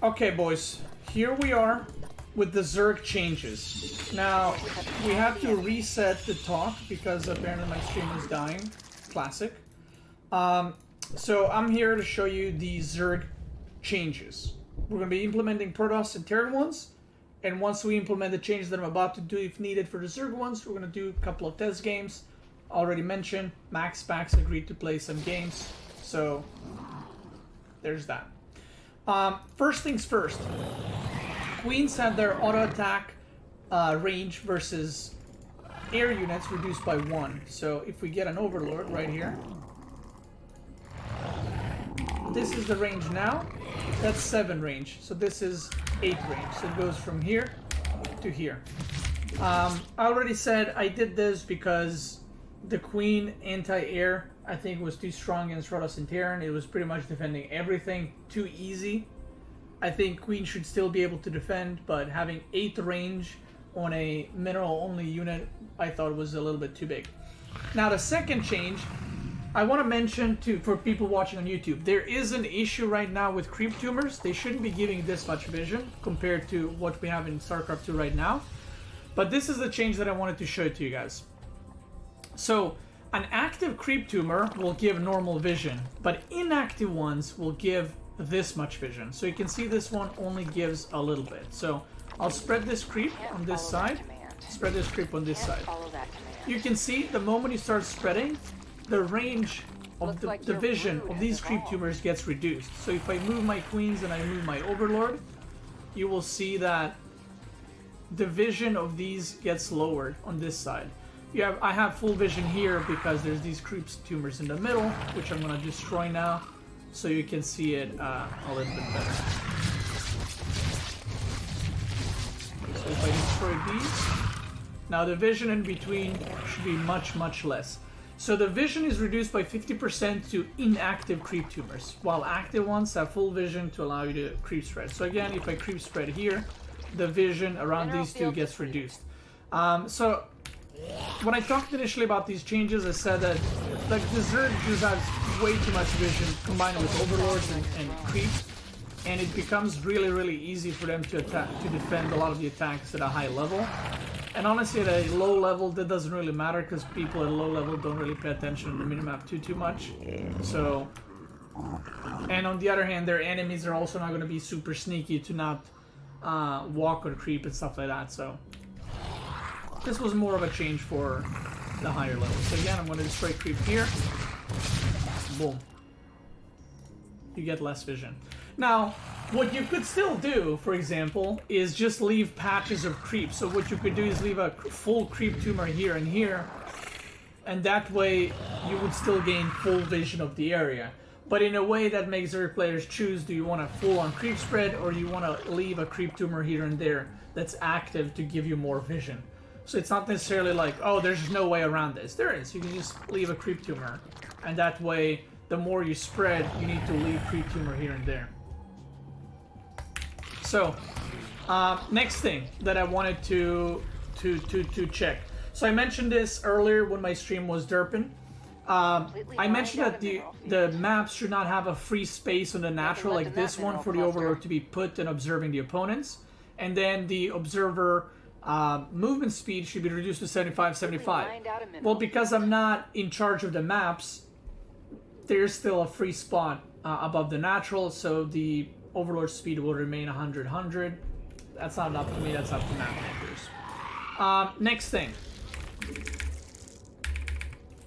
Okay, boys, here we are with the Zerg changes. Now, we have to reset the talk because apparently my stream is dying. Classic. So I'm here to show you the Zerg changes. We're going to be implementing Protoss and Terran ones, and once we implement the changes that I'm about to do, if needed for the Zerg ones, we're going to do a couple of test games. Already mentioned, Max Pax agreed to play some games, so there's that. First things first, Queens had their auto attack range versus air units reduced by 1. So if we get an Overlord right here, this is the range now. That's 7 range. So this is 8 range. So it goes from here to here. I already said I did this because the Queen anti-air I think was too strong against Protoss and Terran. It was pretty much defending everything too easy. I think Queen should still be able to defend, but having 8 range on a mineral only unit I thought was a little bit too big. Now the second change I want to mention for people watching on YouTube, there is an issue right now with creep tumors. They shouldn't be giving this much vision compared to what we have in StarCraft II right now. But this is the change that I wanted to show to you guys. So an active creep tumor will give normal vision, but inactive ones will give this much vision. So you can see this one only gives a little bit. So I'll spread this creep on this side, spread this creep on this side. You can see the moment you start spreading, the range of the vision of these creep tumors gets reduced. So if I move my Queens and I move my Overlord, you will see that the vision of these gets lowered on this side. I have full vision here because there's these creep tumors in the middle, which I'm going to destroy now, so you can see it a little bit better. So if I destroy these, now the vision in between should be much, much less. So the vision is reduced by 50% to inactive creep tumors, while active ones have full vision to allow you to creep spread. So again, if I creep spread here, the vision around these two gets reduced. So when I talked initially about these changes, I said that like the Zerg just has way too much vision combined with Overlords and creeps, and it becomes really, really easy for them to defend a lot of the attacks at a high level. And honestly, at a low level, that doesn't really matter because people at a low level don't really pay attention to the minimap too much. So, and on the other hand, their enemies are also not going to be super sneaky to not walk or creep and stuff like that. So this was more of a change for the higher levels. So again, I'm going to destroy creep here. Boom. You get less vision. Now, what you could still do, for example, is just leave patches of creep. So what you could do is leave a full creep tumor here and here, and that way you would still gain full vision of the area. But in a way that makes Zerg players choose, do you want a full-on creep spread, or do you want to leave a creep tumor here and there that's active to give you more vision? So it's not necessarily like, oh, there's no way around this. There is. You can just leave a creep tumor, and that way, the more you spread, you need to leave creep tumor here and there. So, next thing that I wanted to check. So I mentioned this earlier when my stream was derping. I mentioned that the maps should not have a free space on the natural like this one for the Overlord to be put and observing the opponents. And then the observer movement speed should be reduced to 75. Well, because I'm not in charge of the maps, there's still a free spot above the natural, so the Overlord speed will remain 100. That's not up to me, that's up to map makers. Next thing.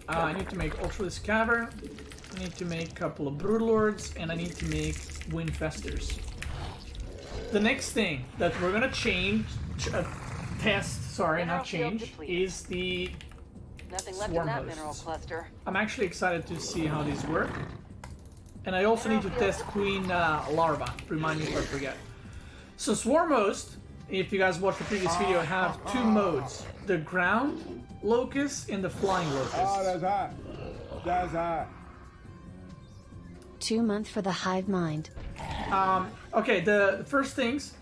I need to make Ultralisk Cavern, I need to make a couple of Broodlords, and I need to make Windfesters. The next thing that we're gonna change, is the Swarm Hosts. I'm actually excited to see how these work. And I also need to test Queen Larva, remind me if I forget. So Swarm Host, if you guys watched the previous video, have 2 modes. The ground locust and the flying locust. Oh, that's hot. That's hot. 2 months for the hive mind. Okay, the first things,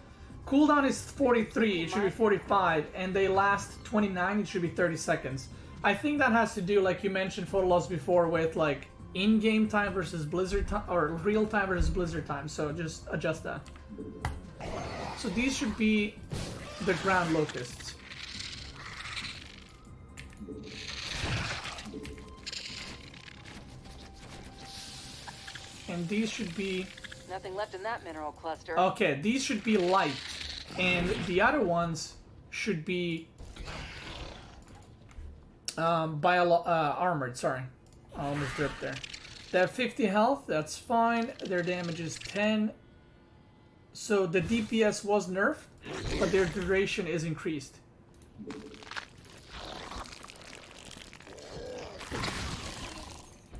cooldown is 43, it should be 45, and they last 29, it should be 30 seconds. I think that has to do, like you mentioned, Photoloss before, with like in-game time versus Blizzard time, or real time versus Blizzard time. So just adjust that. So these should be the ground locusts. And these should be... Nothing left in that mineral cluster. Okay, these should be light. And the other ones should be armored, sorry. I almost dripped there. They have 50 health, that's fine. Their damage is 10. So the DPS was nerfed, but their duration is increased.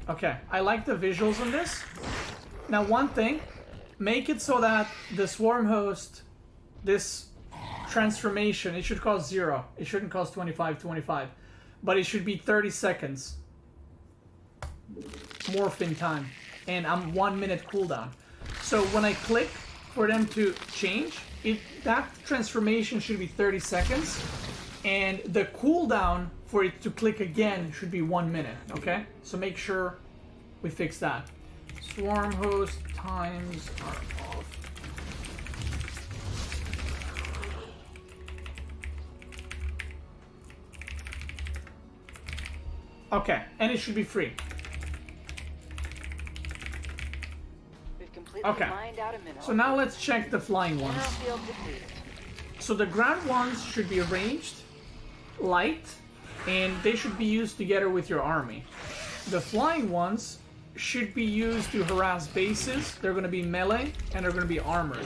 Okay, I like the visuals on this. Now one thing, make it so that the swarm host, this transformation, it should cost 0. It shouldn't cost 25, but it should be 30 seconds morphing time, and I'm 1 minute cooldown. So when I click for them to change, that transformation should be 30 seconds, and the cooldown for it to click again should be 1 minute, okay? So make sure we fix that. Swarm host times are off. Okay, and it should be free. We've completely mined out a mineral. So now let's check the flying ones. Mineral field depleted. So the ground ones should be ranged, light, and they should be used together with your army. The flying ones should be used to harass bases. They're going to be melee, and they're going to be armored.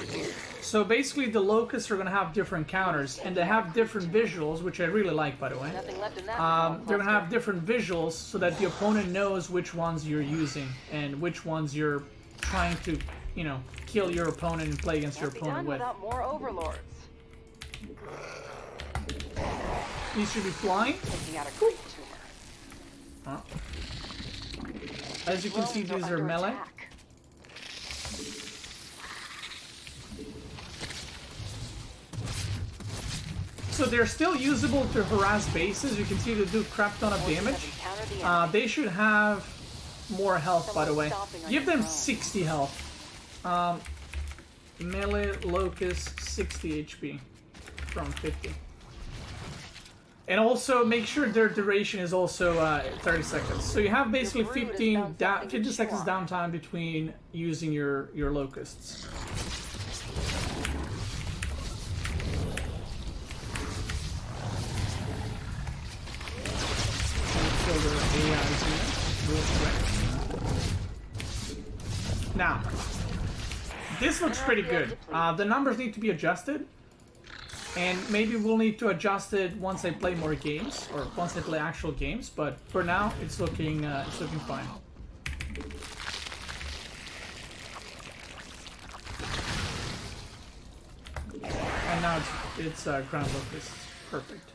So basically the locusts are going to have different counters, and they have different visuals, which I really like, by the way. Nothing left in that They're going to have different visuals so that the opponent knows which ones you're using and which ones you're trying to, you know, kill your opponent and play against your opponent with. Without more overlords. These should be flying. Taking out a creep tumor. As you can see, these are melee. Attack. So they're still usable to harass bases. You can see they do crap ton of damage. They should have more health, by the way. Give them 60 health. Melee locust 60 HP from 50. And also make sure their duration is also 30 seconds. So you have basically 50 seconds downtime between using your locusts. So the AI is here, real quick. Now, this looks pretty good. The numbers need to be adjusted. And maybe we'll need to adjust it once I play more games, or once I play actual games. But for now, it's looking fine. And now it's ground locusts. Perfect.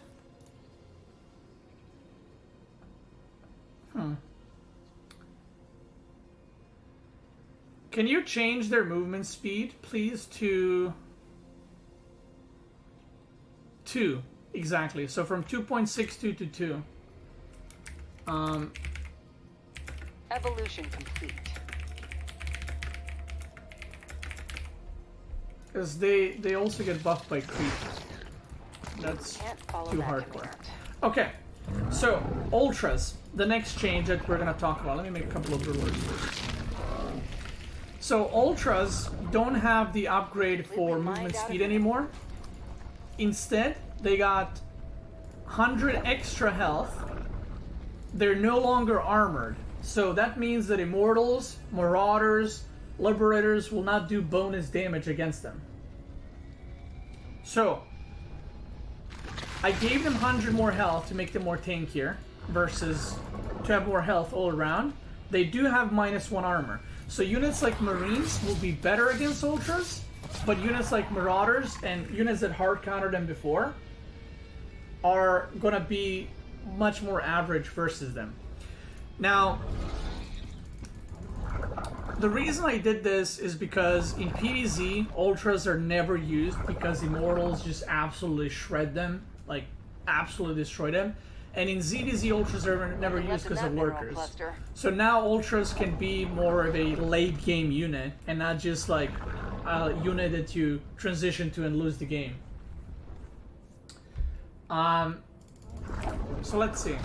Can you change their movement speed, please, to 2, exactly. So from 2.62 to 2. Evolution complete. Because they also get buffed by creep. That's too hardcore. Okay, so ultras, the next change that we're gonna talk about. Let me make a couple of rulers first. So ultras don't have the upgrade for movement speed anymore. Instead, they got 100 extra health. They're no longer armored. So that means that immortals, marauders, liberators will not do bonus damage against them. So, I gave them 100 more health to make them more tankier, versus to have more health all around. They do have -1 armor. So units like Marines will be better against ultras, but units like Marauders and units that hard countered them before are gonna be much more average versus them. Now, the reason I did this is because in PvZ, ultras are never used because immortals just absolutely shred them, like absolutely destroy them. And in ZDZ, Ultras are never Nothing used left in because of that mineral workers. cluster. So now Ultras can be more of a late game unit and not just like a unit that you transition to and lose the game. So let's see.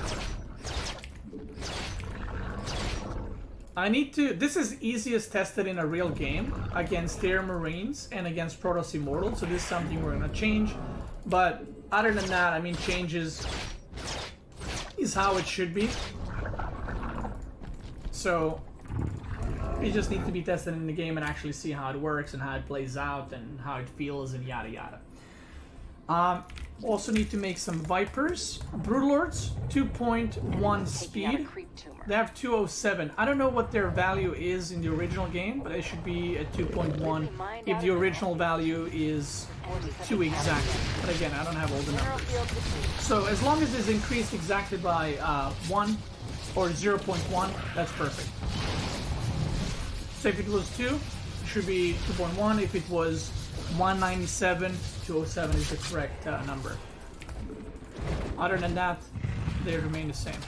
I need to... This is easiest tested in a real game against Air Marines and against Protoss Immortal, so this is something we're gonna change. But other than that, I mean, changes is how it should be. So it just needs to be tested in the game and actually see how it works and how it plays out and how it feels and yada yada. Also need to make some Vipers. Broodlords, 2.1 speed. They have 207. I don't know what their value is in the original game, but it should be at 2.1 if the original value is 2 exactly. But again, I don't have all the numbers. So as long as it's increased exactly by 1 or 0.1, that's perfect. So if it was 2, it should be 2.1. If it was 197, 207 is the correct number. Other than that, they remain the same.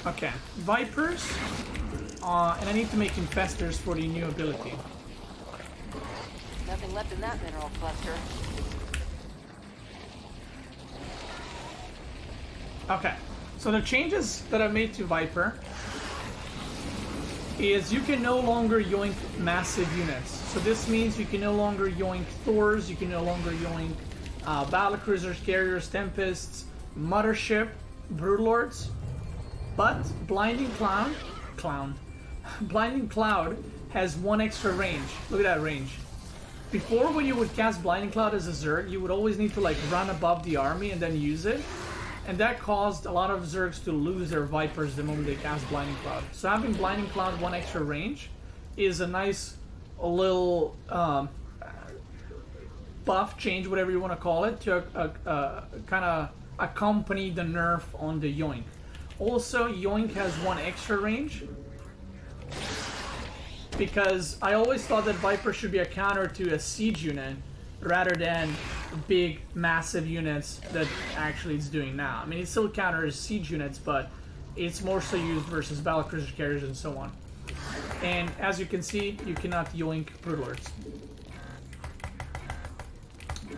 Okay, Vipers, and I need to make Infestors for the new ability. Nothing left in that mineral cluster. Okay, so the changes that I've made to Viper is you can no longer yoink massive units. So this means you can no longer yoink Thors, you can no longer yoink Battlecruisers, Carriers, Tempests, Mothership, Broodlords, but Blinding Cloud has 1 extra range. Look at that range. Before, when you would cast Blinding Cloud as a Zerg, you would always need to like run above the army and then use it. And that caused a lot of Zergs to lose their Vipers the moment they cast Blinding Cloud. So having Blinding Cloud 1 extra range is a nice little buff change, whatever you want to call it, to kind of accompany the nerf on the Yoink. Also, Yoink has 1 extra range, because I always thought that Viper should be a counter to a siege unit rather than big, massive units that actually it's doing now. I mean, it still counters siege units, but it's more so used versus Battlecruiser carriers and so on. And as you can see, you cannot yoink Broodlords.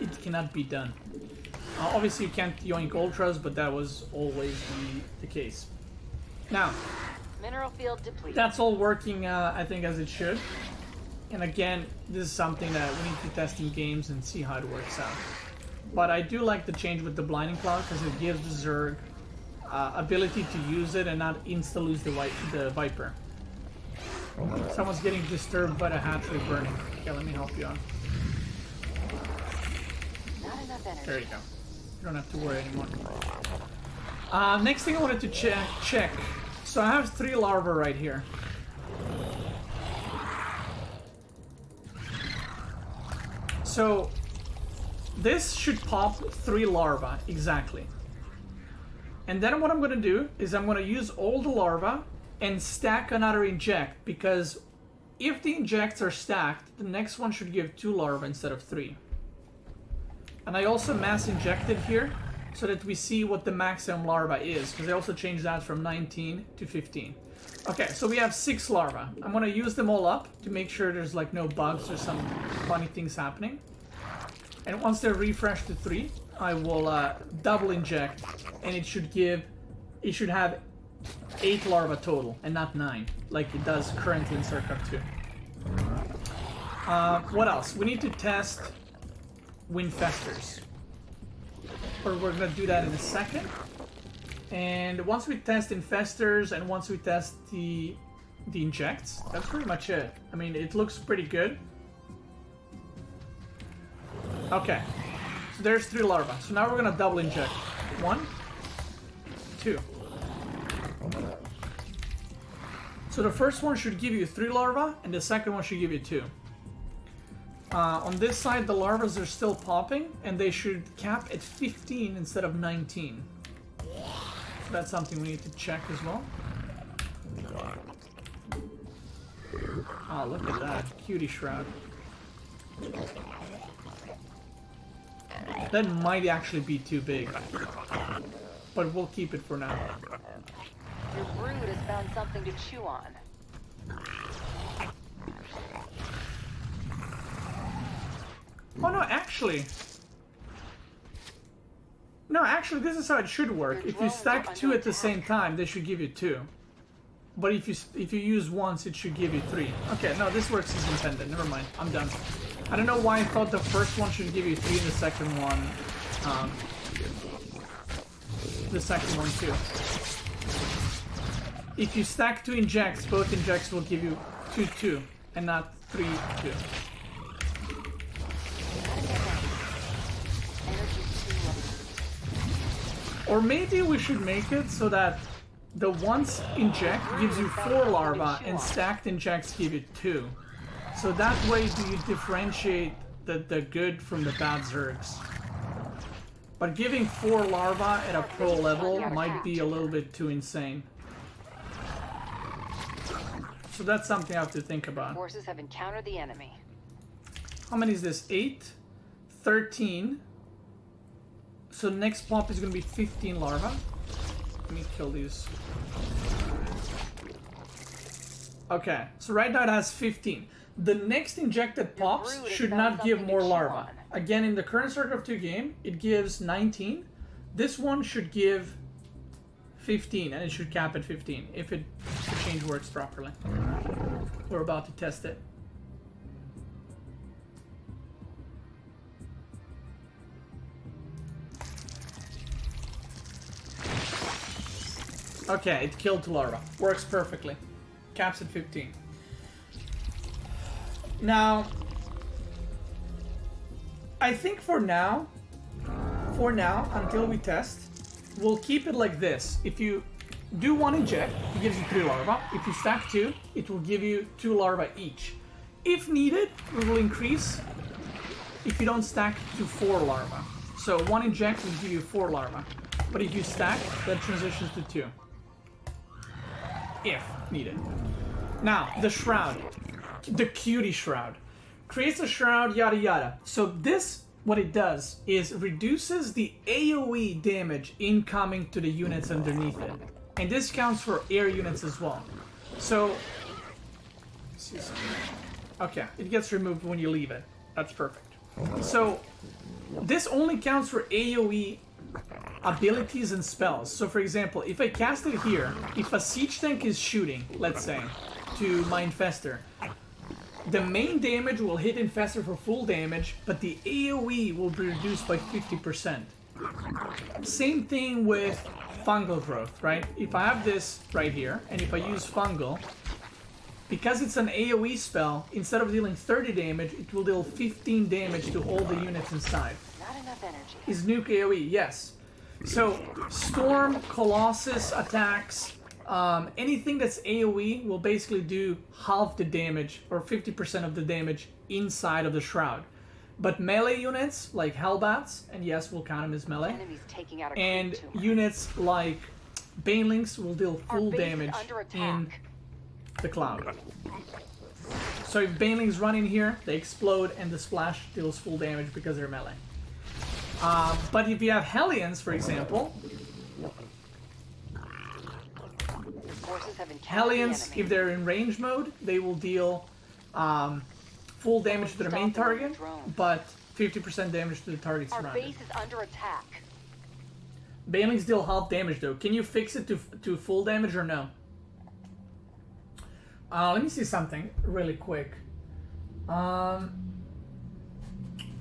It cannot be done. Obviously, you can't yoink Ultras, but that was always the case. Now, Mineral field depleted. that's all working, I think, as it should. And again, this is something that we need to test in games and see how it works out. But I do like the change with the Blinding Cloud because it gives the Zerg ability to use it and not insta-lose the Viper. Someone's getting disturbed by the hatchery burning. Okay, let me help you out. Not enough energy. There you go. You don't have to worry anymore. Next thing I wanted to check. So I have 3 larvae right here. So this should pop 3 larvae exactly. And then what I'm going to do is I'm going to use all the larvae and stack another inject, because if the injects are stacked, the next one should give 2 larvae instead of 3. And I also mass injected here so that we see what the maximum larva is, because I also changed that from 19 to 15. Okay, so we have 6 larvae. I'm gonna use them all up to make sure there's like no bugs or some funny things happening. And once they're refreshed to 3, I will double inject, and it should have 8 larvae total and not 9, like it does currently in StarCraft II. What else? We need to test Winfesters. Or we're gonna do that in a second. And once we test Infestors and once we test the injects, that's pretty much it. I mean, it looks pretty good. Okay, so there's 3 larvae. So now we're gonna double inject. 1, 2. So the first one should give you 3 larvae, and the second one should give you 2. On this side, the larvas are still popping, and they should cap at 15 instead of 19. So that's something we need to check as well. Oh, look at that. Cutie shroud. That might actually be too big. but we'll keep it for now. Your brood has found something to chew on. Oh no, actually. No, actually, this is how it should work. If you stack 2 at the same time, they should give you 2. But if you use once, it should give you 3. Okay, no, this works as intended. Never mind. I'm done. I don't know why I thought the first one should give you 3 and the second one, too. If you stack 2 injects, both injects will give you 2, and not 3, 2. Or maybe we should make it so that the once inject gives you 4 larvae and stacked injects give you 2. So that way do you differentiate the good from the bad Zergs. But giving 4 larvae at a pro level might be a little bit too insane. So that's something I have to think about. Forces have encountered the enemy. How many is this? 8? 13. So next pop is going to be 15 larvae. Let me kill these. Okay, so right now it has 15. The next injected pops should not give more larvae. Again, in the current StarCraft II game, it gives 19. This one should give 15, and it should cap at 15 if the change works properly. We're about to test it. Okay, it killed 2 larvae. Works perfectly. Caps at 15. Now, I think for now, until we test, we'll keep it like this. If you do 1 inject, it gives you 3 larvae. If you stack 2, it will give you 2 larvae each. If needed, we will increase if you don't stack to 4 larvae. So 1 inject will give you 4 larvae. But if you stack, that transitions to 2. If needed. Now, the shroud. The cutie shroud. Creates a shroud, yada yada. So this, what it does, is reduces the AoE damage incoming to the units underneath it. And this counts for air units as well. So, okay, it gets removed when you leave it. That's perfect. So, this only counts for AoE abilities and spells. So for example, if I cast it here, if a siege tank is shooting, let's say, to my infestor, the main damage will hit infestor for full damage, but the AoE will be reduced by 50%. Same thing with fungal growth, right? If I have this right here, and if I use fungal, because it's an AoE spell, instead of dealing 30 damage, it will deal 15 damage to all the units inside. Not enough energy. Is nuke AoE, yes. So, Storm, Colossus attacks, anything that's AoE will basically do half the damage, or 50% of the damage inside of the Shroud. But melee units, like Hellbats, and yes, we'll count them as melee, and units like Banelings will deal full damage in the Cloud. So if Banelings run in here, they explode, and the Splash deals full damage because they're melee. But if you have Hellions, for example, Hellions, if they're in range mode, they will deal full damage to their main target, but 50% damage to the target surrounded. Our base is under attack. Banelings deal half damage though. Can you fix it to full damage or no? Let me see something really quick.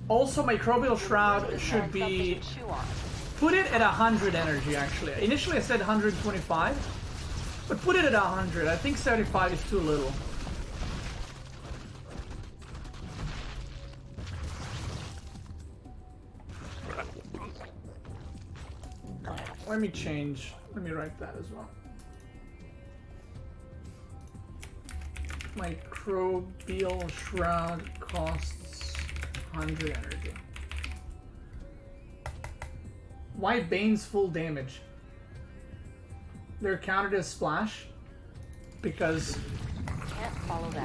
Also, Microbial Shroud should be... Put it at 100 energy, actually. Initially I said 125, but put it at 100. I think 75 is too little. Let me change. Let me write that as well. Microbial Shroud costs 100 energy. Why Bane's full damage? They're countered as splash because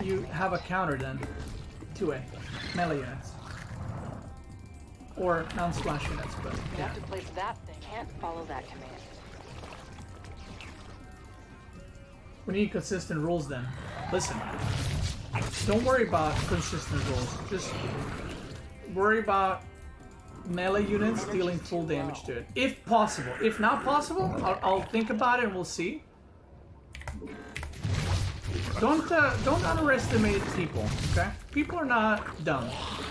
you have a counter then to a melee units or non-splash units, but You have to place that thing. Can't follow that command. We need consistent rules then. Listen, don't worry about consistent rules. Just worry about melee units dealing full damage to it, if possible. If not possible, I'll think about it and we'll see. Don't underestimate people, okay? People are not dumb.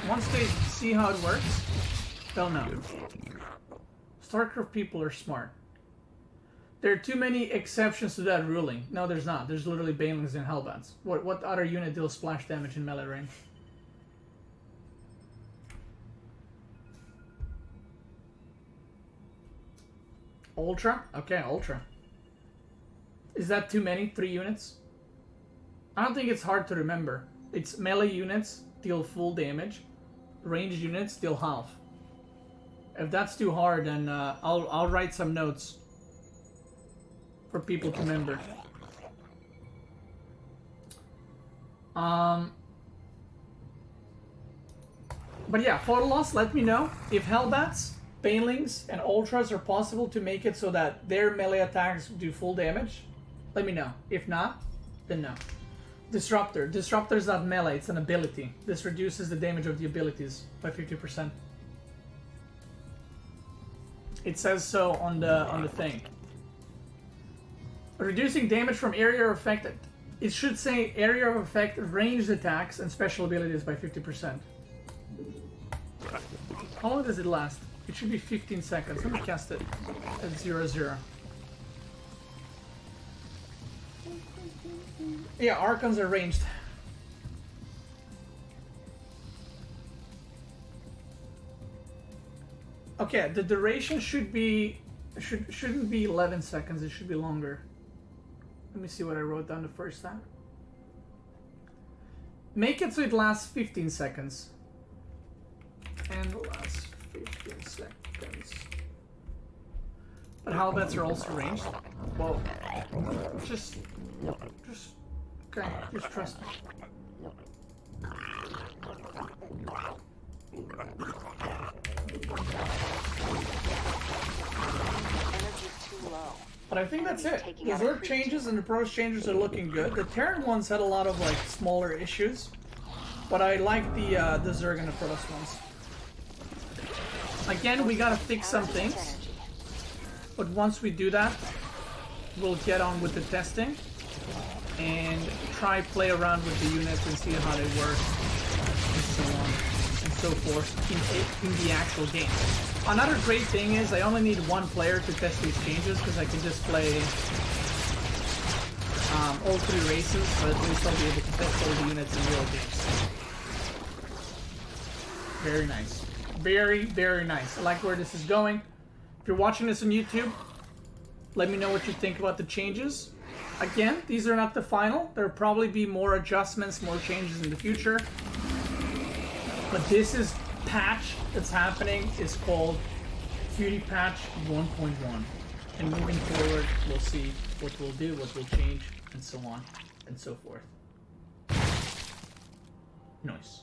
Once they see how it works, they'll know. StarCraft people are smart. There are too many exceptions to that ruling. No, there's not. There's literally banelings and hellbats. What other unit deals splash damage in melee range? Ultra? Okay, Ultra. Is that too many? 3 units? I don't think it's hard to remember. It's melee units deal full damage. Ranged units deal half. If that's too hard, then I'll write some notes for people to remember. But yeah, photo loss, let me know if Hellbats, Banelings, and Ultras are possible to make it so that their melee attacks do full damage. Let me know. If not, then no. Disruptor. Disruptor is not melee, it's an ability. This reduces the damage of the abilities by 50%. It says so on the thing. Reducing damage from area of effect. It should say area of effect, ranged attacks, and special abilities by 50%. How long does it last? It should be 15 seconds. Let me cast it at 0-0. Yeah, Archons are ranged. Okay, the duration shouldn't be 11 seconds. It should be longer. Let me see what I wrote down the first time. Make it so it lasts 15 seconds. And lasts 15 seconds. But Hellbats are also ranged. Whoa. Just okay, just trust me. But I think that's it. The Zerg changes and the Pros changes are looking good. The Terran ones had a lot of like smaller issues, but I like the Zerg and the Protoss ones. Again, we gotta fix some things, but once we do that, we'll get on with the testing and try play around with the units and see how they work and so on and so forth in the actual game. Another great thing is I only need one player to test these changes because I can just play all 3 races, so at least I'll be able to test all the units in real games. Very nice. Very, very nice. I like where this is going. If you're watching this on YouTube, let me know what you think about the changes. Again, these are not the final. There'll probably be more adjustments, more changes in the future. But this is patch that's happening is called Cutie Patch 1.1. And moving forward, we'll see what we'll do, what will change, and so on and so forth. Nice.